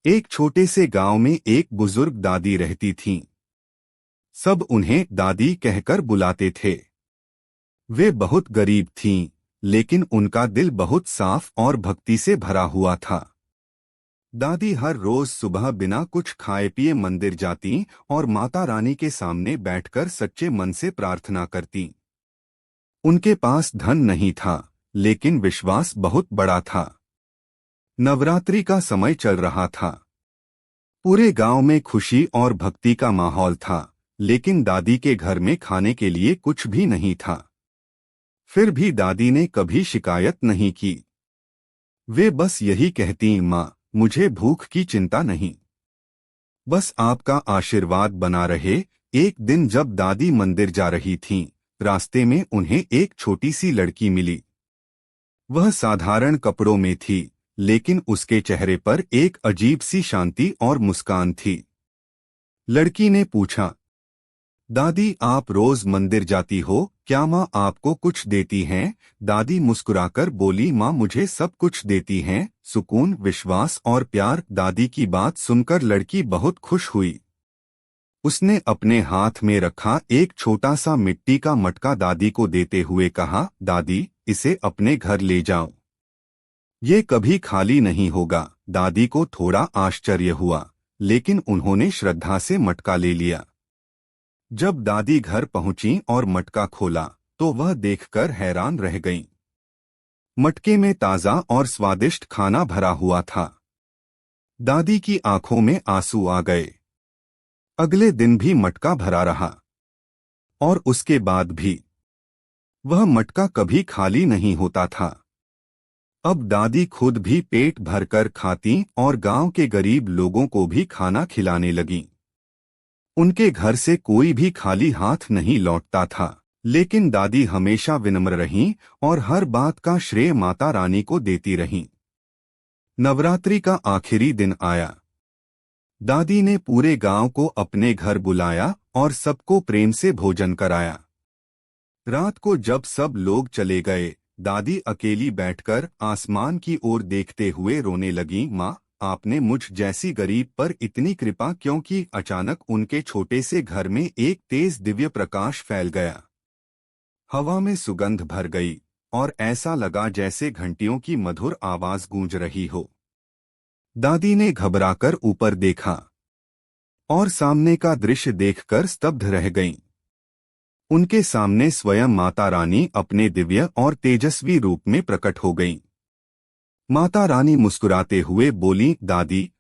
एक छोटे से गांव में एक बुजुर्ग दादी रहती थीं। सब उन्हें दादी कहकर बुलाते थे। वे बहुत गरीब थीं, लेकिन उनका दिल बहुत साफ और भक्ति से भरा हुआ था। दादी हर रोज सुबह बिना कुछ खाए पिए मंदिर जाती और माता रानी के सामने बैठकर सच्चे मन से प्रार्थना करती। उनके पास धन नहीं था, लेकिन विश्वास बहुत बड़ा था। नवरात्रि का समय चल रहा था। पूरे गांव में खुशी और भक्ति का माहौल था, लेकिन दादी के घर में खाने के लिए कुछ भी नहीं था। फिर भी दादी ने कभी शिकायत नहीं की। वे बस यही कहती, माँ, मुझे भूख की चिंता नहीं, बस आपका आशीर्वाद बना रहे। एक दिन जब दादी मंदिर जा रही थीं, रास्ते में उन्हें एक छोटी सी लड़की मिली। वह साधारण कपड़ों में थी, लेकिन उसके चेहरे पर एक अजीब सी शांति और मुस्कान थी। लड़की ने पूछा, दादी, आप रोज मंदिर जाती हो, क्या माँ आपको कुछ देती हैं? दादी मुस्कुराकर बोली, माँ मुझे सब कुछ देती हैं, सुकून, विश्वास और प्यार। दादी की बात सुनकर लड़की बहुत खुश हुई। उसने अपने हाथ में रखा एक छोटा सा मिट्टी का मटका दादी को देते हुए कहा, दादी, इसे अपने घर ले जाओ, ये कभी खाली नहीं होगा। दादी को थोड़ा आश्चर्य हुआ, लेकिन उन्होंने श्रद्धा से मटका ले लिया। जब दादी घर पहुंची और मटका खोला, तो वह देखकर हैरान रह गईं। मटके में ताज़ा और स्वादिष्ट खाना भरा हुआ था। दादी की आंखों में आंसू आ गए। अगले दिन भी मटका भरा रहा, और उसके बाद भी वह मटका कभी खाली नहीं होता था। अब दादी खुद भी पेट भरकर खाती और गांव के गरीब लोगों को भी खाना खिलाने लगीं। उनके घर से कोई भी खाली हाथ नहीं लौटता था, लेकिन दादी हमेशा विनम्र रहीं और हर बात का श्रेय माता रानी को देती रहीं। नवरात्रि का आखिरी दिन आया। दादी ने पूरे गांव को अपने घर बुलाया और सबको प्रेम से भोजन कराया। रात को जब सब लोग चले गए, दादी अकेली बैठकर आसमान की ओर देखते हुए रोने लगी। माँ, आपने मुझ जैसी गरीब पर इतनी कृपा क्यों की? अचानक उनके छोटे से घर में एक तेज दिव्य प्रकाश फैल गया। हवा में सुगंध भर गई और ऐसा लगा जैसे घंटियों की मधुर आवाज गूंज रही हो। दादी ने घबराकर ऊपर देखा और सामने का दृश्य देखकर स्तब्ध रह गईं। उनके सामने स्वयं माता रानी अपने दिव्य और तेजस्वी रूप में प्रकट हो गईं। माता रानी मुस्कुराते हुए बोलीं, दादी,